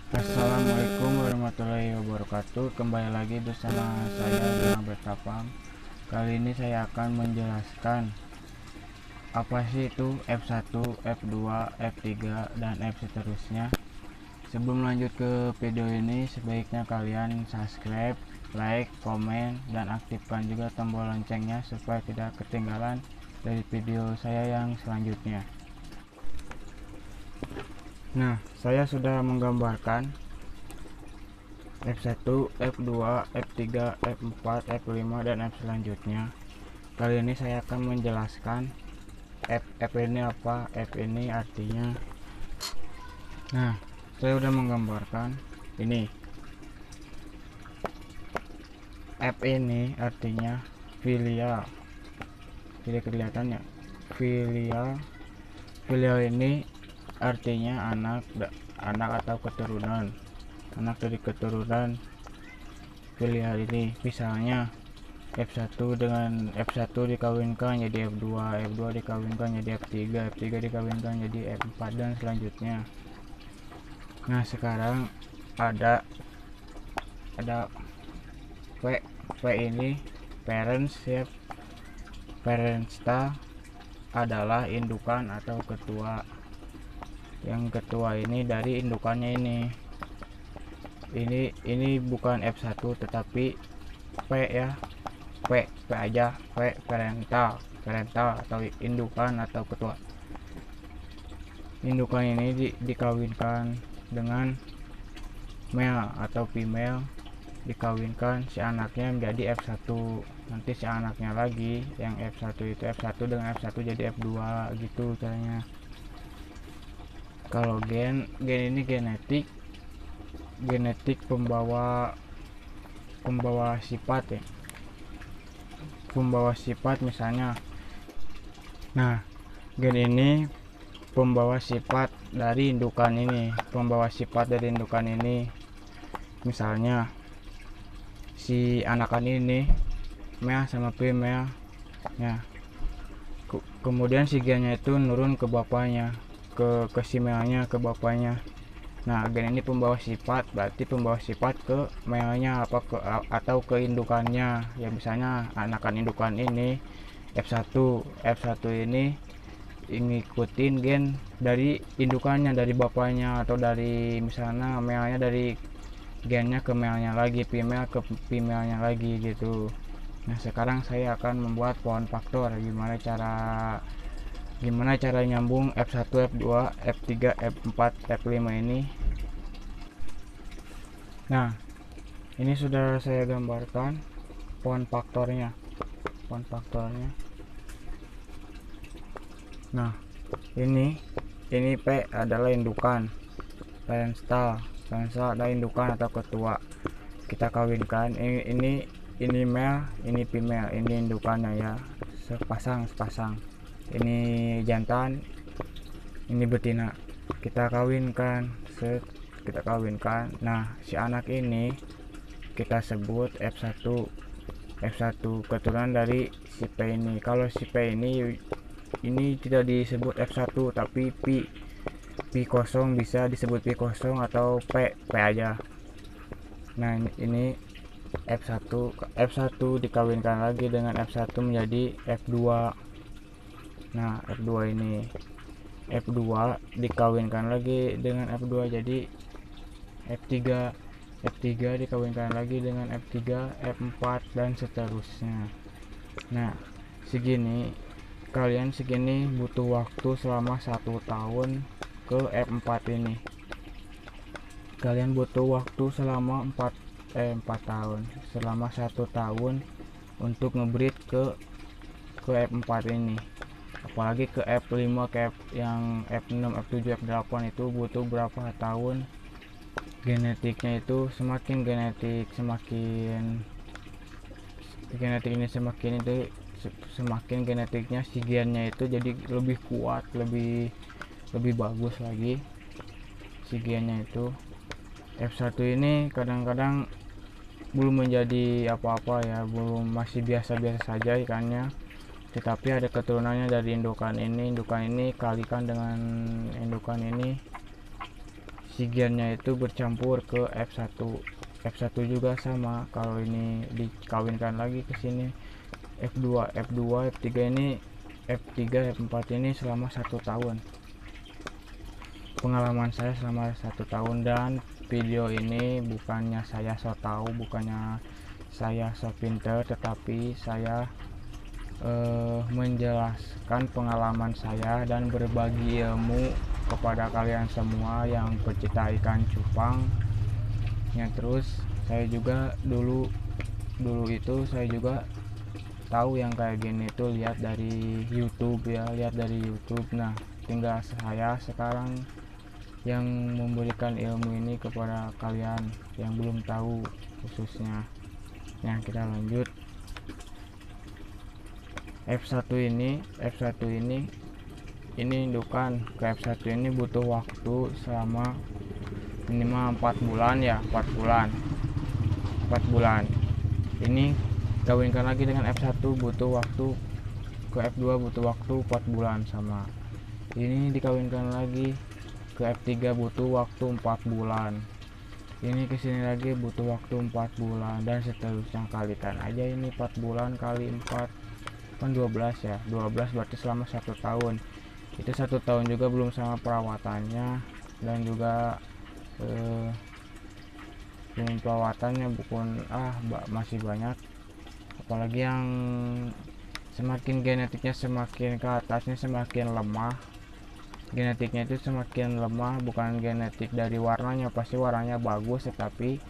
Assalamualaikum warahmatullahi wabarakatuh. Kembali lagi bersama saya Bima Bertapam. Kali ini saya akan menjelaskan apa sih itu F1, F2, F3 dan F seterusnya. Sebelum lanjut ke video ini, sebaiknya kalian subscribe, like, komen, dan aktifkan juga tombol loncengnya supaya tidak ketinggalan dari video saya yang selanjutnya. Nah, saya sudah menggambarkan F1, F2, F3, F4, F5, dan F selanjutnya. Kali ini saya akan menjelaskan F ini apa, F ini artinya. Nah, saya sudah menggambarkan ini. F ini artinya filial. Tidak kelihatannya. Filial. Filial ini artinya anak atau keturunan. Anak dari keturunan filial ini, misalnya F1 dengan F1 dikawinkan jadi F2, F2 dikawinkan jadi F3, F3 dikawinkan jadi F4 dan selanjutnya. Nah, sekarang ada P ini parents ya. Parenta adalah indukan atau ketua. Yang ketua ini dari indukannya ini. Ini bukan F1 tetapi P ya. P aja, P parental atau indukan atau ketua. Indukan ini dikawinkan dengan male atau female, dikawinkan si anaknya menjadi F1. Nanti si anaknya lagi yang F1 itu F1 dengan F1 jadi F2 gitu caranya. Kalau gen ini genetik pembawa sifat ya, pembawa sifat misalnya. Nah, gen ini pembawa sifat dari indukan ini, misalnya si anakan ini male sama female ya. Kemudian si gennya itu nurun ke bapaknya, ke si male-nya, ke bapaknya. Nah, gen ini pembawa sifat, berarti pembawa sifat ke male-nya atau ke indukannya. Ya misalnya anakan indukan ini F1 ini ngikutin gen dari indukannya, dari bapaknya, atau dari misalnya male-nya dari gennya ke male-nya lagi, female ke female-nya lagi gitu. Nah, sekarang saya akan membuat pohon faktor. Gimana cara nyambung F1, F2, F3, F4, F5 ini. Nah, ini sudah saya gambarkan pohon faktornya. Nah, ini P adalah indukan, parental adalah indukan atau ketua. Kita kawinkan ini male, ini female, ini indukannya ya, sepasang. Ini jantan, ini betina. Kita kawinkan. Nah, si anak ini kita sebut F1 keturunan dari si P ini. Kalau si P ini tidak disebut F1 tapi P kosong, bisa disebut P kosong atau P aja. Nah, ini F1 dikawinkan lagi dengan F1 menjadi F2. Nah, F2 ini F2 dikawinkan lagi dengan F2 jadi F3 dikawinkan lagi dengan F3, F4 dan seterusnya. Nah, kalian segini butuh waktu selama 1 tahun ke F4 ini. Kalian butuh waktu selama 4 tahun, selama 1 tahun untuk ngebreed ke F4 ini. Apalagi ke F5, ke yang F6, F7, F8 itu butuh berapa tahun. Genetiknya itu semakin genetik semakin genetiknya si gennya itu jadi lebih kuat, lebih bagus lagi si gennya itu. F1 ini kadang-kadang belum menjadi apa-apa ya, masih biasa-biasa saja ikannya, tetapi ada keturunannya dari indukan ini kalikan dengan indukan ini, oksigennya itu bercampur ke F1 juga sama. Kalau ini dikawinkan lagi ke sini F2 F3 ini F3 F4 ini selama 1 tahun. Pengalaman saya selama 1 tahun, dan video ini bukannya saya so tahu, bukannya saya so pinter, tetapi saya menjelaskan pengalaman saya dan berbagi ilmu kepada kalian semua yang pecinta ikan cupang. Ya, terus saya juga dulu itu saya juga tahu yang kayak gini tuh lihat dari YouTube ya, Nah, tinggal saya sekarang yang memberikan ilmu ini kepada kalian yang belum tahu khususnya. Nah, kita lanjut. F1 ini indukan ke F1 ini butuh waktu selama minimal 4 bulan ya, 4 bulan. Ini kawinkan lagi dengan F1 butuh waktu, ke F2 butuh waktu 4 bulan sama. Ini dikawinkan lagi ke F3 butuh waktu 4 bulan. Ini kesini lagi butuh waktu 4 bulan, dan seterusnya. Kalikan aja ini 4 bulan kali 4 kan 12 ya, 12 berarti selama 1 tahun. Itu 1 tahun juga belum sama perawatannya, dan juga belum perawatannya masih banyak. Apalagi yang semakin genetiknya semakin ke atasnya semakin lemah. Genetiknya itu semakin lemah, bukan genetik dari warnanya, pasti warnanya bagus, tetapi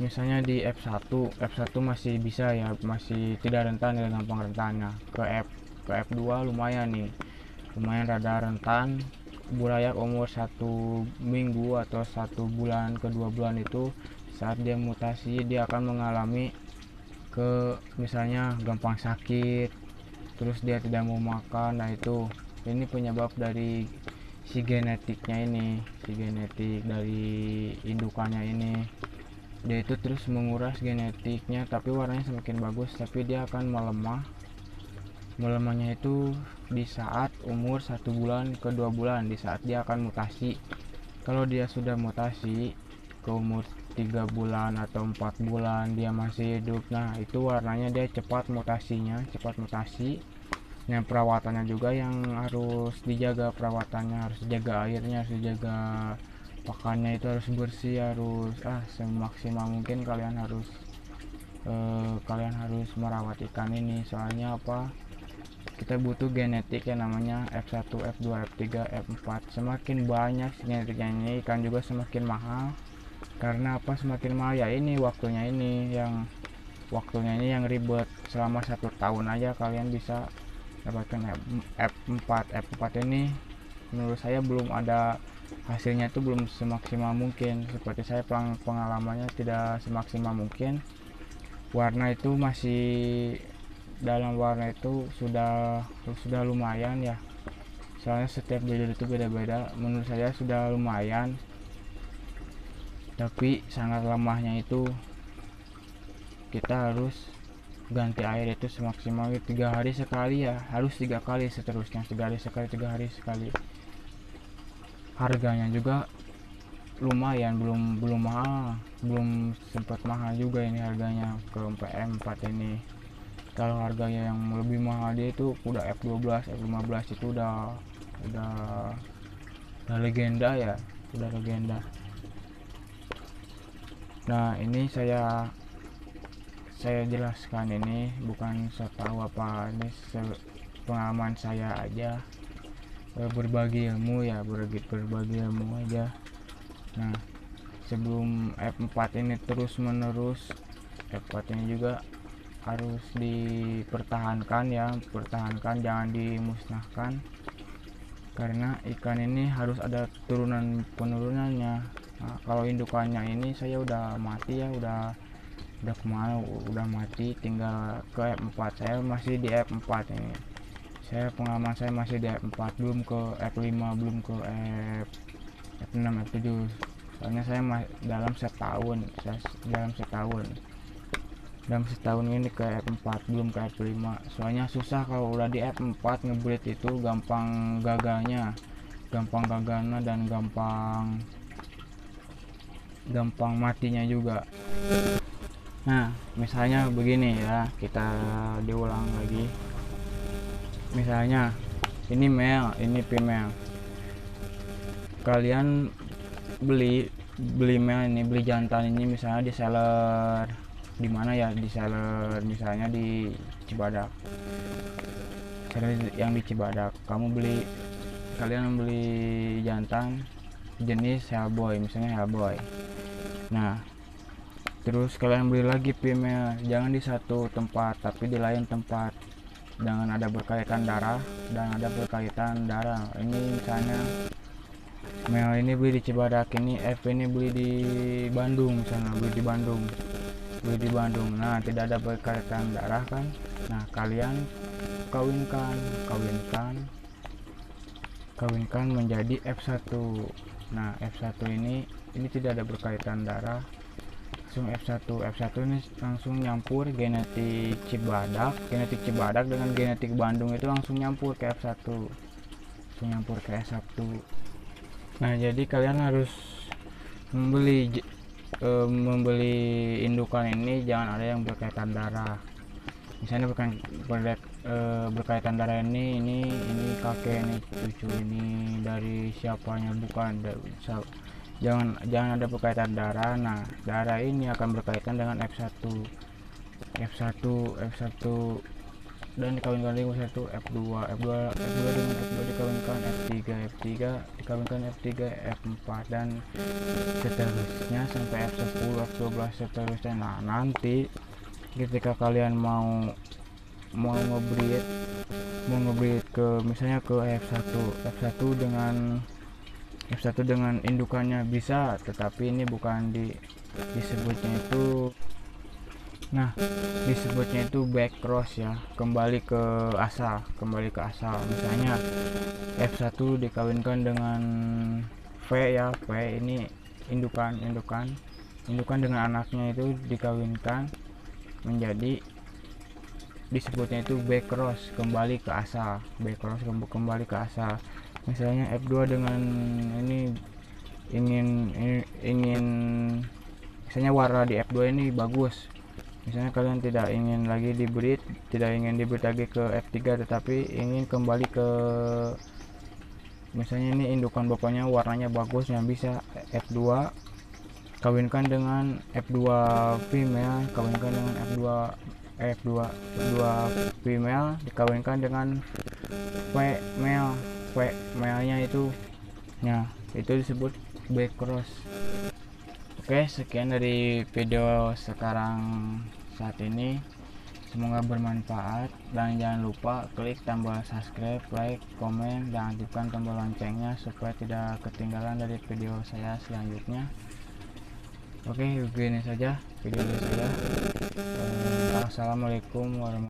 misalnya di F1 masih bisa ya, masih tidak rentan dengan gampang rentannya. Ke F2 lumayan rada rentan. Burayak umur 1 minggu atau 1 bulan ke 2 bulan itu saat dia mutasi, dia akan mengalami misalnya gampang sakit, terus dia tidak mau makan. Nah, ini penyebab dari si genetik dari indukannya ini. Dia itu terus menguras genetiknya, tapi warnanya semakin bagus, tapi dia akan melemahnya itu di saat umur 1 bulan ke 2 bulan, di saat dia akan mutasi. Kalau dia sudah mutasi ke umur 3 bulan atau 4 bulan dia masih hidup, nah itu warnanya dia cepat mutasi. Yang perawatannya juga yang harus dijaga, harus dijaga airnya, harus dijaga pakannya, itu harus bersih, harus semaksimal mungkin kalian harus merawat ikan ini. Soalnya kita butuh genetik yang namanya F1 F2 F3 F4. Semakin banyak genetiknya ini, ikan juga semakin mahal. Karena semakin mahal ya, ini waktunya yang ribet. Selama 1 tahun aja kalian bisa dapatkan F4 ini. Menurut saya belum ada hasilnya, itu belum semaksimal mungkin. Seperti saya, pengalamannya tidak semaksimal mungkin. Warna itu masih, dalam warna itu sudah lumayan ya, soalnya setiap breeder itu beda-beda. Menurut saya sudah lumayan, tapi sangat lemahnya itu kita harus ganti air itu semaksimal 3 hari sekali ya, harus 3 kali seterusnya, 3 hari sekali, 3 hari sekali. Harganya juga lumayan, belum mahal, belum sempat mahal juga ini harganya ke PM4 ini. Kalau harganya yang lebih mahal dia itu udah F12 F15, itu udah legenda ya, udah legenda. Nah, ini saya jelaskan, ini bukan so tahu apa, ini pengalaman saya aja, berbagi ilmu ya, berbagi ilmu aja. Nah, sebelum F4 ini terus menerus, F4 ini juga harus dipertahankan ya, jangan dimusnahkan, karena ikan ini harus ada penurunannya. Nah, kalau indukannya ini saya udah mati ya, udah kemana, udah mati, tinggal ke F4. Saya masih di F4 ini, pengalaman saya masih di F4, belum ke F5, belum ke F6 F7. Soalnya saya dalam setahun ini ke F4, belum ke F5. Soalnya susah, kalau udah di F4 ngebreed itu gampang gagalnya. gampang gagalnya dan gampang matinya juga. Nah, misalnya begini ya, kita diulang lagi. Misalnya ini male, ini female. Kalian beli male ini, beli jantan ini misalnya di seller, di mana ya, di seller misalnya di Cibadak, seller yang di Cibadak. Kalian beli jantan jenis Hellboy, misalnya Hellboy. Nah, terus kalian beli lagi female, jangan di satu tempat tapi di lain tempat, jangan ada berkaitan darah dan ada berkaitan darah. Ini misalnya male ini beli di Cibadak, ini F ini beli di Bandung, misalnya beli di Bandung. Nah, tidak ada berkaitan darah kan. Nah, kalian kawinkan menjadi F1. Nah, F1 ini tidak ada berkaitan darah, langsung F1 ini langsung nyampur genetik Cibadak dengan genetik Bandung, itu langsung nyampur ke F1, Nah, jadi kalian harus membeli indukan ini jangan ada yang berkaitan darah. Misalnya berkaitan darah ini kakek, ini cucu, ini dari siapanya, bukan. Jangan ada berkaitan darah. Nah, darah ini akan berkaitan dengan F1 dan dikawinkan dengan F1, F2 dengan F2 dikawinkan F3 dikawinkan F3, F4 dan seterusnya sampai F10, F12 seterusnya. Nah, nanti ketika kalian mau ngebreed ke misalnya ke F1 dengan indukannya bisa, tetapi ini bukan disebutnya itu back cross ya, kembali ke asal. Misalnya F1 dikawinkan dengan V ya, V ini indukan dengan anaknya itu dikawinkan menjadi, disebutnya itu back cross, kembali ke asal. Misalnya F2 dengan ini ingin misalnya warna di F2 ini bagus, misalnya kalian tidak ingin dibreed lagi ke F3 tetapi ingin kembali ke, misalnya ini indukan bapaknya warnanya bagus, yang bisa F2 kawinkan dengan F2 female, F2 female dikawinkan dengan V male nya itu disebut back cross. Oke, sekian dari video saat ini, semoga bermanfaat dan jangan lupa klik tombol subscribe, like, komen, dan aktifkan tombol loncengnya supaya tidak ketinggalan dari video saya selanjutnya. Oke, begini saja video saya. Assalamualaikum warahmatullahi wabarakatuh.